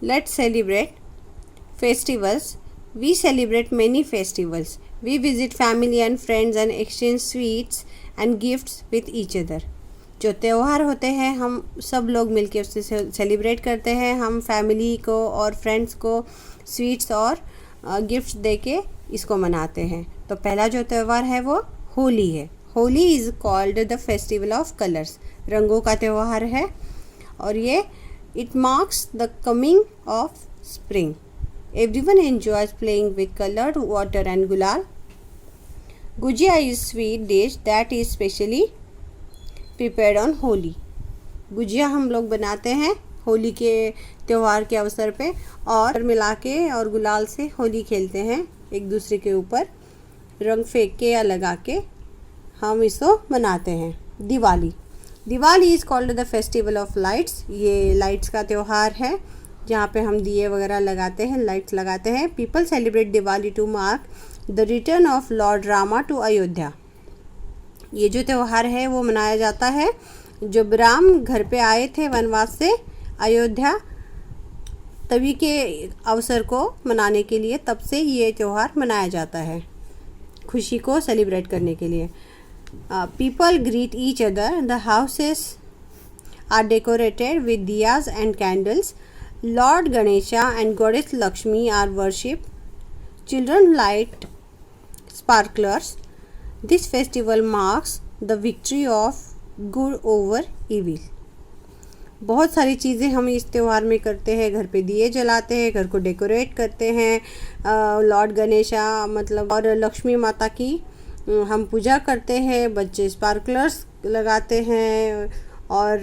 Let's celebrate festivals. We celebrate many festivals. We visit family and friends and exchange sweets and gifts with each other. जो त्यौहार होते हैं हम सब लोग मिलकर उससे सेलिब्रेट करते हैं. हम फैमिली को और फ्रेंड्स को स्वीट्स और गिफ्ट्स दे के इसको मनाते हैं. तो पहला जो त्यौहार है वो होली है. Holi is called the festival of colours. रंगों का त्यौहार है और ये it marks the coming of spring. Everyone enjoys playing with colored water and gulal. Gujia is sweet dish that is specially prepared on Holi. Gujiya हम लोग बनाते हैं होली के त्यौहार के अवसर पे और मिला के और गुलाल से होली खेलते हैं. एक दूसरे के ऊपर रंग फेंक के या लगा के हम इसको मनाते हैं. Diwali is called the festival of lights. ये लाइट्स का त्यौहार है जहाँ पे हम दिए वगैरह लगाते हैं, लाइट्स लगाते हैं. People celebrate Diwali to mark the return of Lord Rama to Ayodhya. ये जो त्यौहार है वो मनाया जाता है जब राम घर पे आए थे वनवास से अयोध्या, तभी के अवसर को मनाने के लिए तब से ये त्यौहार मनाया जाता है खुशी को सेलिब्रेट करने के लिए. People greet each other. The houses are decorated with diyas and candles. Lord Ganesha and Goddess Lakshmi are worshipped. Children light sparklers. This festival marks the victory of good over evil. बहुत सारी चीज़ें हम इस त्यौहार में करते हैं. घर पे दिए जलाते हैं, घर को डेकोरेट करते हैं. लॉर्ड गणेशा मतलब और लक्ष्मी माता की हम पूजा करते हैं. बच्चे स्पार्कलर्स लगाते हैं और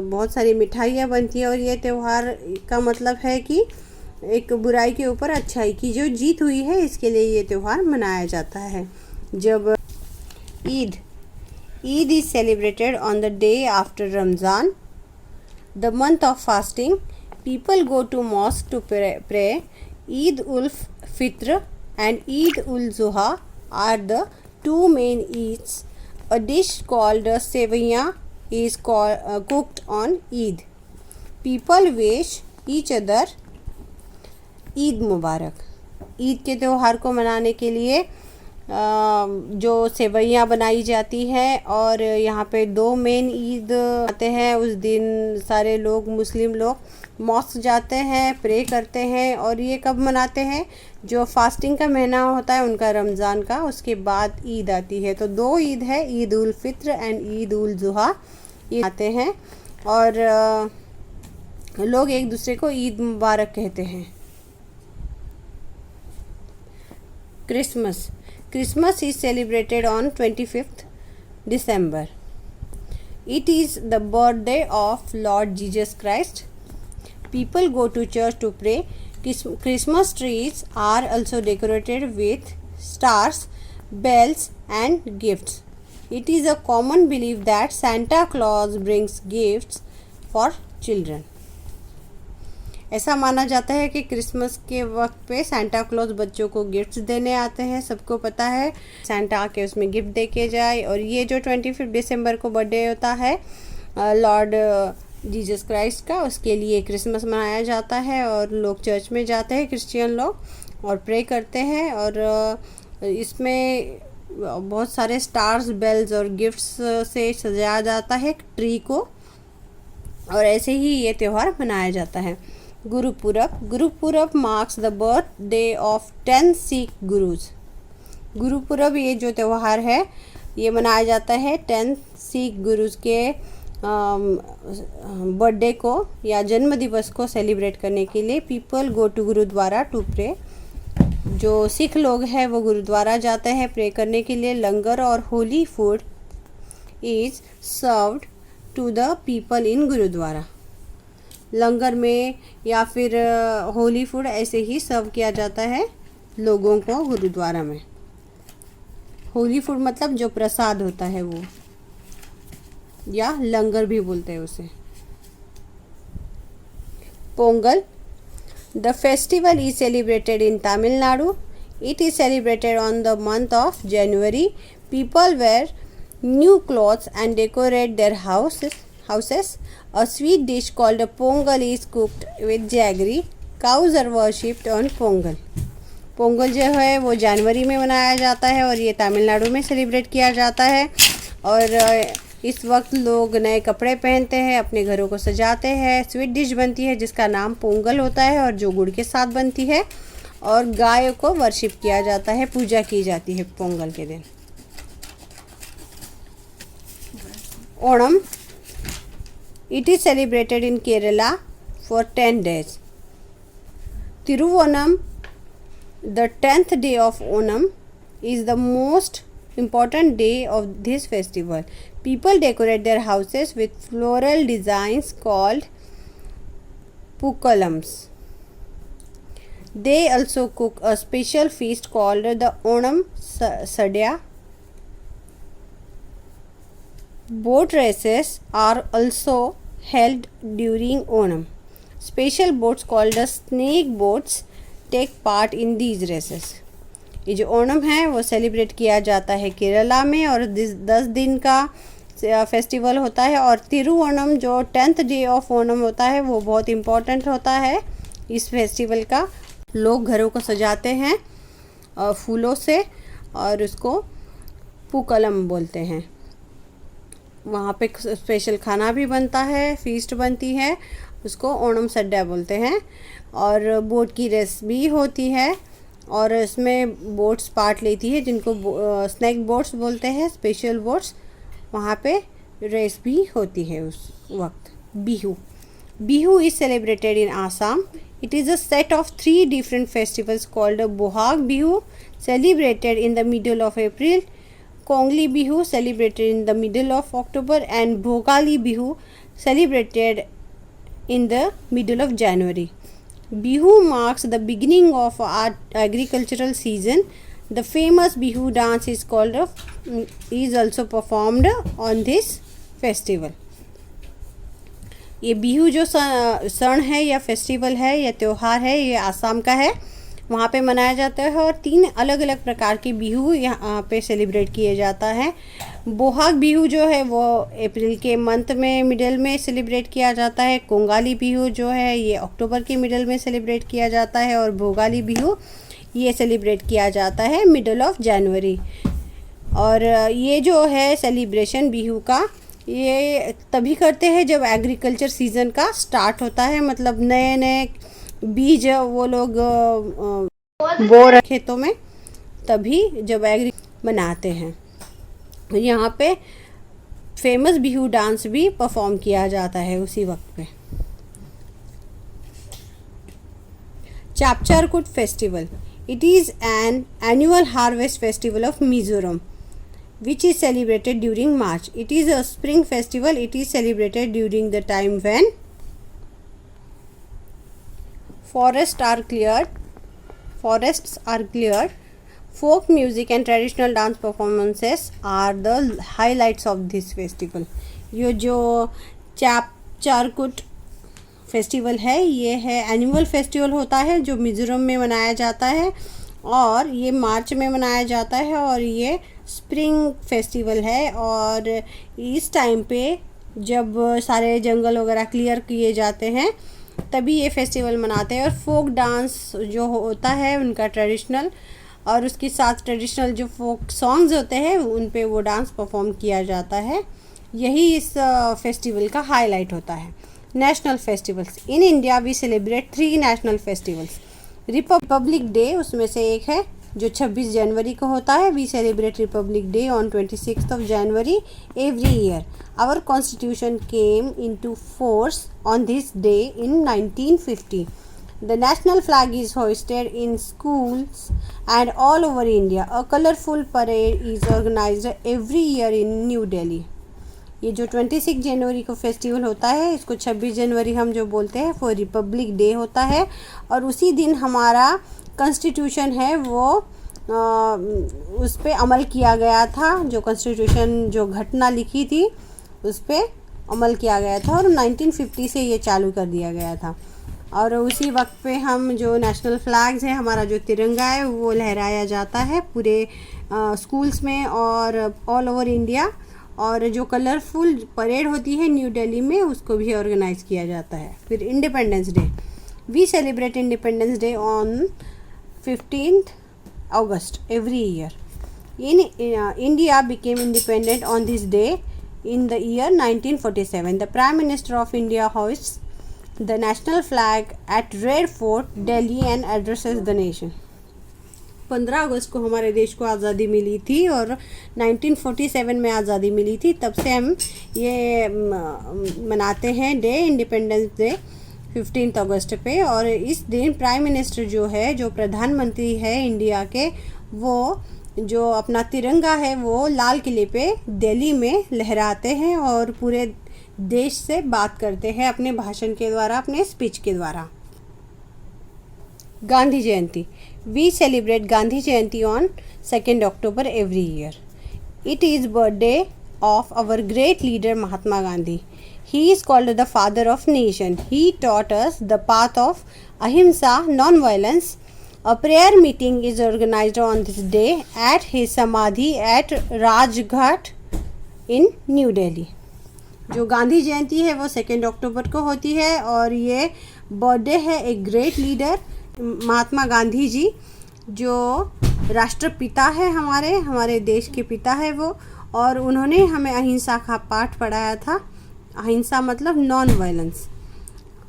बहुत सारी मिठाइयाँ बनती है. और ये त्यौहार का मतलब है कि एक बुराई के ऊपर अच्छाई की जो जीत हुई है, इसके लिए ये त्यौहार मनाया जाता है. जब Eid is celebrated on the day after Ramzan, the month of fasting. People go to mosque to pray. Eid ul Fitr and Eid ul Zuha are the two main Eids. A dish called sevaiyan is cooked on Eid. People wish each other Eid Mubarak. Eid के त्यौहार को मनाने के लिए जो सेवैयाँ बनाई जाती है और यहाँ पे 2 मेन ईद आते हैं. उस दिन सारे लोग मुस्लिम लोग मॉस्क जाते हैं, प्रे करते हैं. और ये कब मनाते हैं? जो फास्टिंग का महीना होता है उनका, रमज़ान का, उसके बाद ईद आती है. तो 2 ईद है, ईद उल फित्र एंड ईद उल जुहा आते हैं और लोग एक दूसरे को ईद मुबारक कहते हैं. Christmas is celebrated on 25th December. It is the birthday of Lord Jesus Christ. People go to church to pray. Christmas trees are also decorated with stars, bells and gifts. It is a common belief that Santa Claus brings gifts for children. ऐसा माना जाता है कि Christmas के वक्त पे Santa Claus बच्चों को गिफ्ट्स देने आते हैं. सबको पता है सांता आके उसमें गिफ्ट दे के जाए. और ये जो 25 दिसंबर को बर्थडे होता है लॉर्ड जीसस क्राइस्ट का, उसके लिए क्रिसमस मनाया जाता है. और लोग चर्च में जाते हैं, क्रिश्चियन लोग, और प्रे करते हैं. और इसमें बहुत सारे स्टार्स, बेल्स और गिफ्ट्स से सजाया जाता है ट्री को. और ऐसे ही ये त्यौहार मनाया जाता है. Gurpurab marks the birthday of 10 Sikh gurus. Gurpurab ये जो त्यौहार है ये मनाया जाता है 10 सिख गुरुज के बर्थडे को या जन्म दिवस को सेलिब्रेट करने के लिए. People go to gurdwara to pray. जो सिख लोग हैं वो गुरुद्वारा जाते हैं प्रे करने के लिए. लंगर और holy food is served to the people in gurdwara. Langar में या फिर होली फूड ऐसे ही सर्व किया जाता है लोगों को गुरुद्वारा में. होली फूड मतलब जो प्रसाद होता है वो, या लंगर भी बोलते हैं उसे. Pongal. The festival is celebrated in Tamil Nadu. It is celebrated on the month of January. People wear new clothes and decorate their houses. A sweet dish called a pongal is cooked with jaggery, Cows are worshipped on Pongal. Pongal जो है वो जनवरी में मनाया जाता है और ये तमिलनाडु में सेलिब्रेट किया जाता है. और इस वक्त लोग नए कपड़े पहनते हैं, अपने घरों को सजाते हैं. स्वीट डिश बनती है जिसका नाम पोंगल होता है और जो गुड़ के साथ बनती है. और गाय को वर्शिप किया जाता है, पूजा की जाती है पोंगल के दिन. Onam, it is celebrated in Kerala for 10 days. Tiruvonam, the 10th day of Onam, is the most important day of this festival. People decorate their houses with floral designs called pookalams. They also cook a special feast called the Onam Sadya. Boat races are also held during Onam. Special boats called the snake boats take part in these races. ये जो ओणम है वो celebrate किया जाता है केरला में और 10 दिन का फेस्टिवल होता है. और तिरुवोणम जो 10th डे ऑफ ओणम होता है वो बहुत इम्पोर्टेंट होता है इस फेस्टिवल का. लोग घरों को सजाते हैं फूलों से और उसको पूकलम बोलते हैं. वहाँ पे स्पेशल खाना भी बनता है, फीस्ट बनती है, उसको ओणम सड्डा बोलते हैं. और बोट की रेस भी होती है और इसमें बोट्स पार्ट लेती है जिनको स्नैक बोट्स बोलते हैं, स्पेशल बोट्स. वहाँ पे रेस भी होती है उस वक्त. Bihu, Bihu is celebrated in Assam. It is a set of 3 different festivals called Bohag Bihu celebrated in the middle of April, Kongali Bihu celebrated in the middle of October and Bhogali Bihu celebrated in the middle of January. Bihu marks the beginning of our agricultural season. The famous Bihu dance is also performed on this festival. ये बिहू जो सण है या festival है या त्यौहार है ये आसाम का है. वहाँ पे मनाया जाता है और 3 अलग अलग प्रकार के बिहू यहाँ पे सेलिब्रेट किए जाता है. बोहाग बिहू जो है वो अप्रैल के मंथ में मिडल में सेलिब्रेट किया जाता है. कोंगाली बिहू जो है ये अक्टूबर के मिडल में सेलिब्रेट किया जाता है और भोगाली बिहू ये सेलिब्रेट किया जाता है मिडल ऑफ जनवरी. और ये जो है सेलिब्रेशन बिहू का ये तभी करते हैं जब एग्रीकल्चर सीज़न का स्टार्ट होता है. मतलब नए नए बीज वो लोग बो रहे खेतों में, तभी जब मनाते हैं. यहाँ पे फेमस बिहू डांस भी परफॉर्म किया जाता है उसी वक्त पे. Chapcharkut festival, it is an annual harvest festival of Mizoram which is celebrated during March. It is a spring festival. It is celebrated during the time when forests are cleared. Folk music and traditional dance performances are the highlights of this festival. ये जो चापचारकुट festival है ये है annual festival होता है जो मिज़ोरम में मनाया जाता है और ये मार्च में मनाया जाता है. और ये स्प्रिंग फेस्टिवल है और इस टाइम पे जब सारे जंगल वगैरह क्लियर किए जाते हैं तभी ये फेस्टिवल मनाते हैं. और फोक डांस जो होता है उनका ट्रेडिशनल और उसके साथ ट्रेडिशनल जो फोक सॉन्ग्स होते हैं उन पे वो डांस परफॉर्म किया जाता है. यही इस फेस्टिवल का हाईलाइट होता है. National festivals, in India we celebrate 3 national festivals. Republic day उसमें से एक है जो 26 जनवरी को होता है. We celebrate republic day on 26th of January every year. Our constitution came into force on this day in 1950. The national flag is hoisted in schools and all over India. A colorful parade is organized every year in New Delhi. ये जो 26 जनवरी को festival होता है इसको 26 जनवरी हम जो बोलते हैं वो रिपब्लिक डे होता है. और उसी दिन हमारा कॉन्स्टिट्यूशन है वो उस पर अमल किया गया था. जो कॉन्स्टिट्यूशन जो घटना लिखी थी उस पर अमल किया गया था और 1950 से ये चालू कर दिया गया था. और उसी वक्त पे हम जो नेशनल फ्लैग्स है हमारा जो तिरंगा है वो लहराया जाता है पूरे स्कूल्स में और ऑल ओवर इंडिया. और जो कलरफुल परेड होती है न्यू दिल्ली में उसको भी ऑर्गेनाइज़ किया जाता है. फिर independence day, We celebrate Independence Day on 15th August every year. India became independent on this day in the year 1947. The Prime Minister of India hoists the national flag at Red Fort, Delhi and addresses the nation. 15 अगस्त को हमारे देश को आज़ादी मिली थी और 1947 में आज़ादी मिली थी। तब से हम ये मनाते हैं डे, इंडिपेंडेंस डे 15 अगस्त पे। और इस दिन प्राइम मिनिस्टर जो है, जो प्रधानमंत्री है इंडिया के, वो जो अपना तिरंगा है वो लाल किले पे दिल्ली में लहराते हैं और पूरे देश से बात करते हैं अपने भाषण के द्वारा, अपने स्पीच के द्वारा। गांधी जयंती। We celebrate Gandhi Jayanti on 2nd October every year. It is birthday of our great leader Mahatma Gandhi. He is called the father of nation. He taught us the path of ahimsa, non-violence. A prayer meeting is organized on this day at his samadhi at Rajghat in New Delhi. जो गांधी जयंती है वो 2 अक्टूबर को होती है और ये birthday है एक ग्रेट लीडर महात्मा गांधी जी, जो राष्ट्रपिता है, हमारे देश के पिता है वो। और उन्होंने हमें अहिंसा का पाठ पढ़ाया था। अहिंसा मतलब नॉन वायलेंस।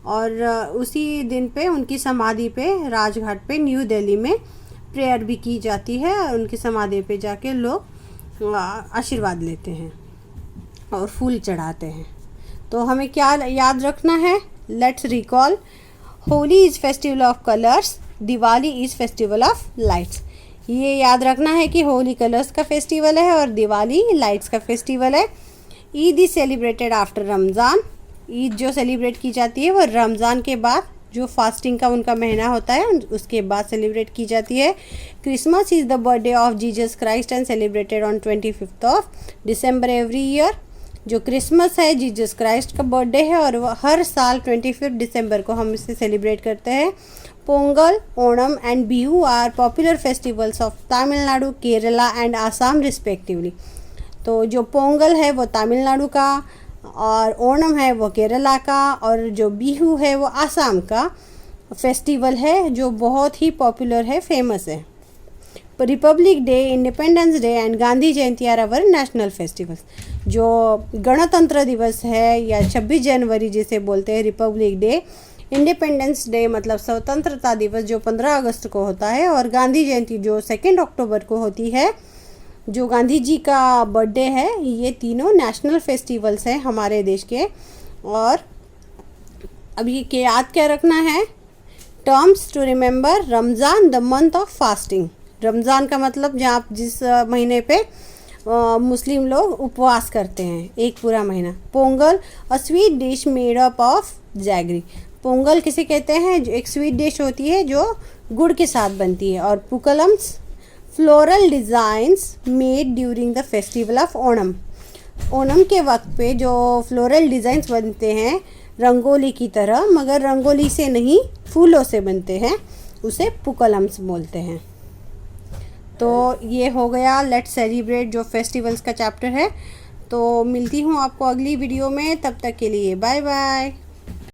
और उसी दिन पे उनकी समाधि पे राजघाट पे न्यू दिल्ली में प्रेयर भी की जाती है और उनकी समाधि पे जाके लोग आशीर्वाद लेते हैं और फूल चढ़ाते हैं। तो हमें क्या याद रखना है? Let's recall. Holi is festival of colours, Diwali is festival of lights. ये याद रखना है कि होली कलर्स का फेस्टिवल है और दिवाली लाइट्स का फेस्टिवल है। Eid is celebrated after Ramzan. Eid जो सेलिब्रेट की जाती है वो रमज़ान के बाद, जो फास्टिंग का उनका महीना होता है उसके बाद सेलिब्रेट की जाती है। Christmas is the birthday of Jesus Christ and celebrated on 25 December every year. जो क्रिसमस है जीसस क्राइस्ट का बर्थडे है और वह हर साल 25 दिसंबर को हम इसे सेलिब्रेट करते हैं। Pongal, Onam and Bihu are popular festivals of Tamil Nadu, Kerala and Assam respectively. तो जो पोंगल है वो तमिलनाडु का और ओणम है वो केरला का और जो बिहू है वो आसाम का फेस्टिवल है जो बहुत ही पॉपुलर है, फेमस है। Republic day, independence day and Gandhi Jayanti are our national festivals. जो गणतंत्र दिवस है या 26 जनवरी जिसे बोलते हैं रिपब्लिक डे, इंडिपेंडेंस डे मतलब स्वतंत्रता दिवस जो 15 अगस्त को होता है, और गांधी जयंती जो 2 अक्टूबर को होती है, जो गांधी जी का बर्थडे है। ये तीनों नेशनल फेस्टिवल्स हैं हमारे देश के। और अभी के याद क्या रखना है? Terms to remember: Ramzan, the month of fasting. Ramzan का मतलब जहाँ जिस महीने पे मुस्लिम लोग उपवास करते हैं, एक पूरा महीना। Pongal, a sweet dish made up of jaggery. Pongal किसे कहते हैं? जो एक स्वीट डिश होती है जो गुड़ के साथ बनती है। और pookalams, floral designs made during the festival of Onam. Onam के वक्त पे जो फ्लोरल डिज़ाइंस बनते हैं रंगोली की तरह, मगर रंगोली से नहीं, फूलों से बनते हैं, उसे पुकलम्स बोलते हैं। तो ये हो गया लेट्स सेलिब्रेट जो फेस्टिवल्स का चैप्टर है। तो मिलती हूँ आपको अगली वीडियो में, तब तक के लिए बाय बाय।